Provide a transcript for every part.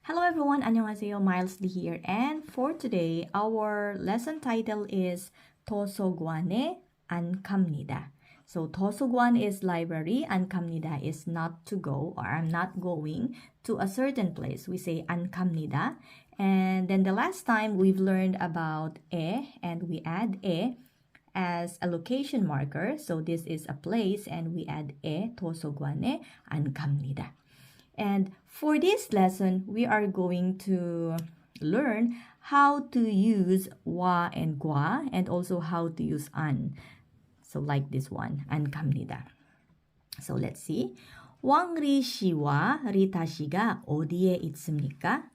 Hello everyone, 안녕하세요. Miles Lee here. And for today, our lesson title is 도서관에 안 갑니다. So 도서관 is library, 안 갑니다 is not to go or I'm not going to a certain place. We say 안 갑니다. And then the last time we've learned about 에 and we add 에 as a location marker. So this is a place and we add 에 도서관에 안 갑니다. And for this lesson, we are going to learn how to use wa and gwa and also how to use an. So like this one, 안 갑니다. So let's see. 왕리 씨와 리타 씨가 어디에 있습니까?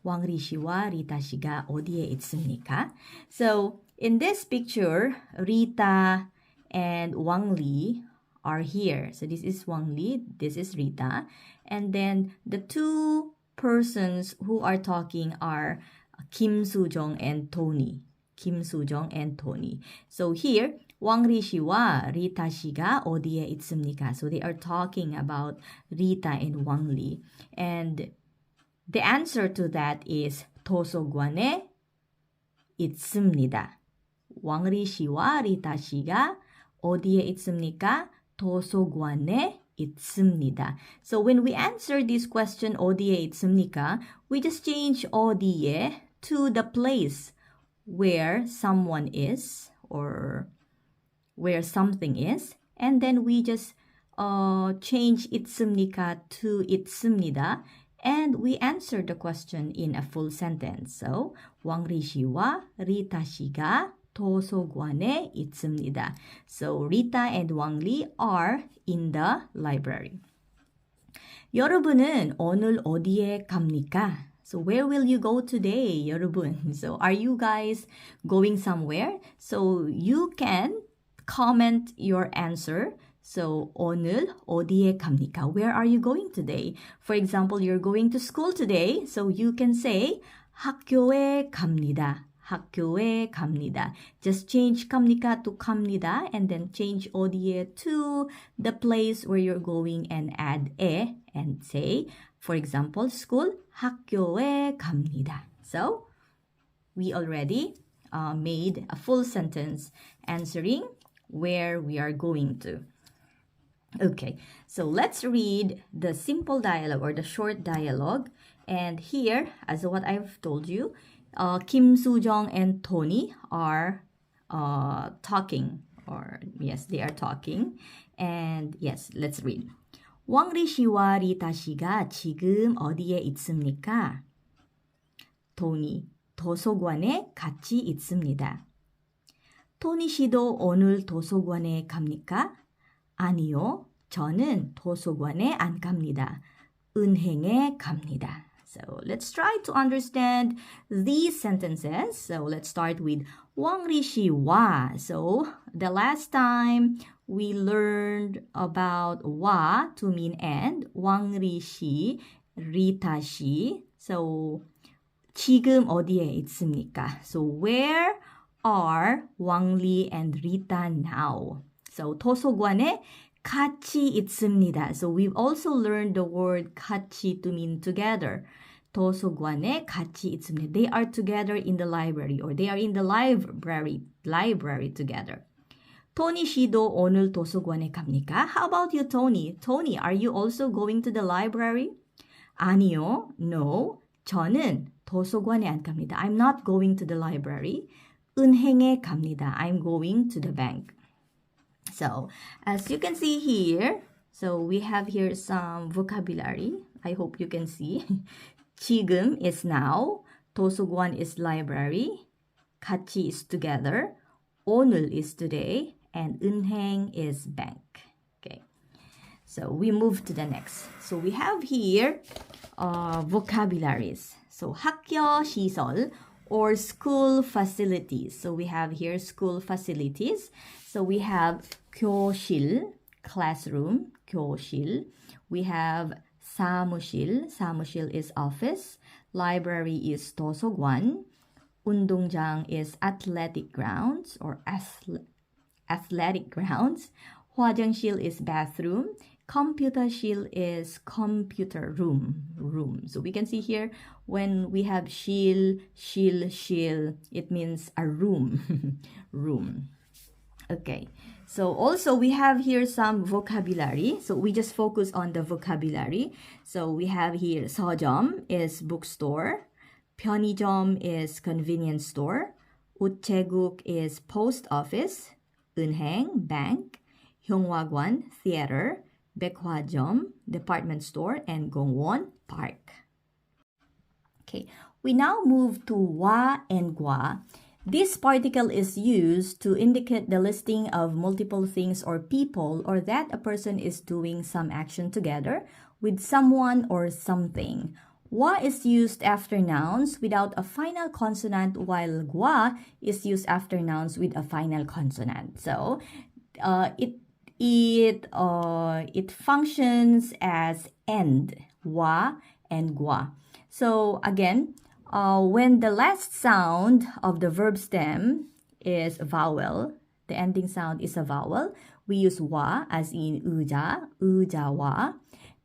왕리 씨와 리타 씨가 어디에 있습니까? So in this picture, Rita and Wang Li are here. So this is Wang Li, this is Rita. And then the two persons who are talking are Kim Soo-jung and Tony. Kim Soo-jung and Tony. So here, 왕리 씨와 리타 씨가 어디에 있습니까? So they are talking about Rita and Wang Li. And the answer to that is 도서관에 있습니다. 왕리 씨와 리타 씨가 어디에 있습니까? 도서관에 있습니다. So when we answer this question, 어디에 있습니까? We just change 어디에 to the place where someone is or where something is. And then we just change 있습니까 to 있습니다. And we answer the question in a full sentence. So, 왕리 씨와 리타 씨가 도서관에 있습니다. So, Rita and Wang Li are in the library. 여러분은 오늘 어디에 갑니까? So, where will you go today, 여러분? So, are you guys going somewhere? So, you can comment your answer. So, 오늘 어디에 갑니까? Where are you going today? For example, you're going to school today. So, you can say 학교에 갑니다. 학교에 갑니다. Just change 갑니까 to 갑니다 and then change 어디에 to the place where you're going and add 에 and say, for example, school, 학교에 갑니다. So, we already made a full sentence answering where we are going to. Okay, so let's read the simple dialogue or the short dialogue. And here, as what I've told you, Kim Soo-jung and Tony are talking. Or yes, they are talking. And yes, let's read. 왕리 씨와 리타 씨가 지금 어디에 있습니까? 토니, 도서관에 같이 있습니다. 토니 씨도 오늘 도서관에 갑니까? 아니요, 저는 도서관에 안 갑니다. 은행에 갑니다. So let's try to understand these sentences. So let's start with 왕리 씨와. So the last time we learned about 와 to mean and. 왕리 씨, 리타 씨. So 지금 어디에 있습니까? So where are Wang Li and Rita now? So 도서관에 같이 있습니다. So we've also learned the word 같이 to mean together. 도서관에 같이 있습니다. They are together in the library or they are in the library together. 토니 씨도 오늘 도서관에 갑니까? How about you, Tony? Tony, are you also going to the library? 아니요, no. 저는 도서관에 안 갑니다. I'm not going to the library. 은행에 갑니다. I'm going to the bank. So, as you can see here, so we have here some vocabulary. I hope you can see. 지금 is now. 도서관 is library. 같이 is together. 오늘 is today. And 은행 is bank. Okay. So, we move to the next. So, we have here vocabularies. So, 학교 시설 or school facilities. So, we have here school facilities. So, we have 교실, classroom, 교실. We have 사무실, 사무실 is office. Library is 도서관. 운동장 is athletic grounds or athletic grounds. 화장실 is bathroom. Computer실 is computer room. So we can see here when we have 실, it means a room, room. Okay, so also we have here some vocabulary. So we just focus on the vocabulary. So we have here 서점 is bookstore, 편의점 is convenience store, 우체국 is post office, 은행, bank, 형화관, theater, 백화점, department store, and 공원, park. Okay, we now move to 와 and 과. This particle is used to indicate the listing of multiple things or people, or that a person is doing some action together with someone or something. Wa is used after nouns without a final consonant, while gwa is used after nouns with a final consonant. So it functions as end, wa and gwa. So again, when the last sound of the verb stem is vowel, the ending sound is a vowel, we use wa as in 의자, 의자와.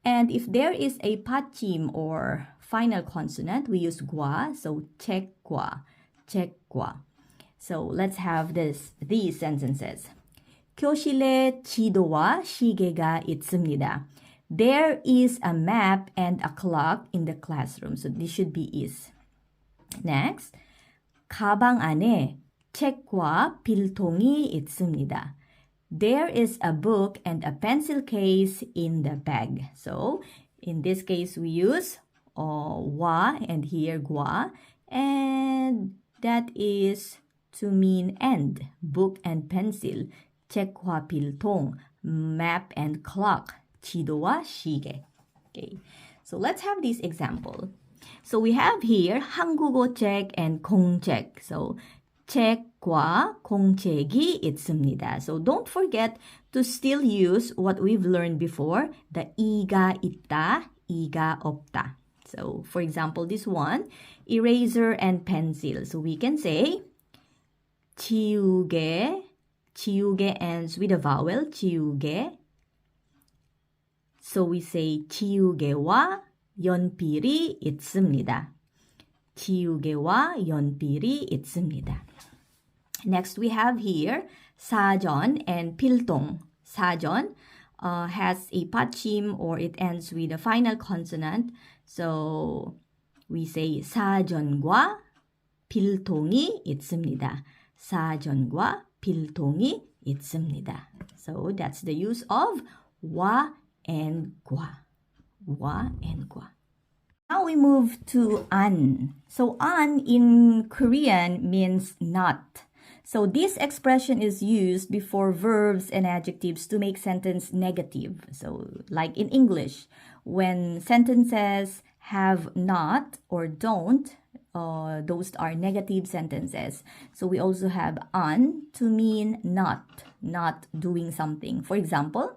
And if there is a 받침 or final consonant, we use gwa, so 책과, 책과. So let's have these sentences. 교실에 지도와 시계가 있습니다. There is a map and a clock in the classroom. So this should be is. Next, 가방 안에 책과 필통이 있습니다. There is a book and a pencil case in the bag. So in this case, we use wa and here gwa, and that is to mean and, book and pencil, 책과 필통, map and clock, 지도와 시계. Okay, so let's have this example. So we have here 한국어 책 and 공책. So 책과 공책이 있습니다. So don't forget to still use what we've learned before, the 이가 있다, 이가 없다. So for example, this one, eraser and pencil. So we can say 지우개, 지우개 ends with a vowel, 지우개. So we say 지우개와 연필이 있습니다. 지우개와 연필이 있습니다. Next, we have here 사전 and 필통. 사전 has a 받침 or it ends with a final consonant. So we say 사전과 필통이 있습니다. 사전과 필통이 있습니다. So that's the use of 와 and 과. 와 and 과. Now we move to an. So an in Korean means not. So this expression is used before verbs and adjectives to make sentence negative. So like in English, when sentences have not or don't, those are negative sentences. So we also have an to mean not doing something. For example,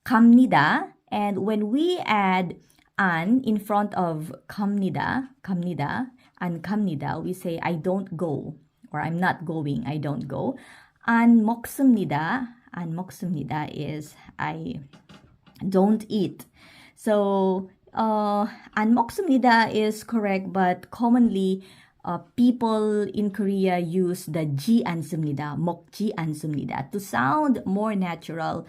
갑니다. And when we add an in front of 갑니다, 안 갑니다, we say I don't go or I'm not going, I don't go. 안 먹습니다 is I don't eat. So 안 먹습니다 is correct, but commonly people in Korea use the 지 않습니다, 먹지 않습니다. To sound more natural,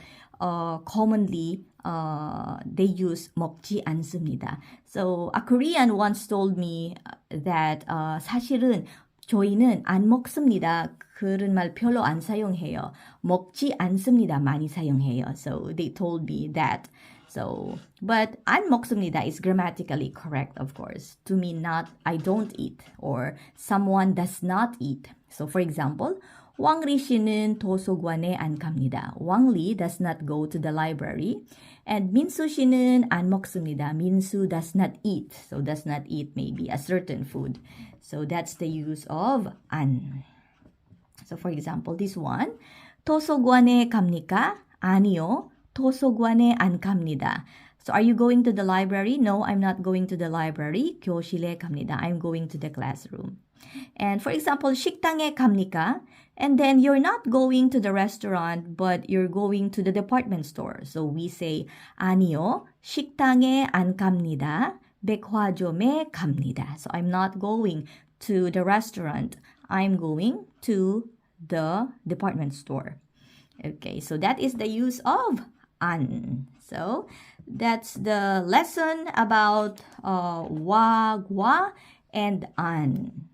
commonly they use 먹지 않습니다. So a Korean once told me that 사실은 저희는 안 먹습니다. 그런 말 별로 안 사용해요. 먹지 않습니다. 많이 사용해요. So they told me that. So, but 안 먹습니다 is grammatically correct, of course, to mean not I don't eat or someone does not eat. So for example, 왕리 씨는 도서관에 안 갑니다. 왕리 does not go to the library. And 민수 씨는 안 먹습니다. 민수 does not eat. So does not eat maybe a certain food. So that's the use of 안. So for example, this one, 도서관에 갑니까? 아니요. 도서관에 안 갑니다. So are you going to the library? No, I'm not going to the library. 교실에 갑니다. I'm going to the classroom. And for example, 식당에 갑니까? And then you're not going to the restaurant, but you're going to the department store. So we say, 아니요, 식당에 안 갑니다. 백화점에 갑니다. So I'm not going to the restaurant. I'm going to the department store. Okay, so that is the use of an. So that's the lesson about wa, gwa, and an.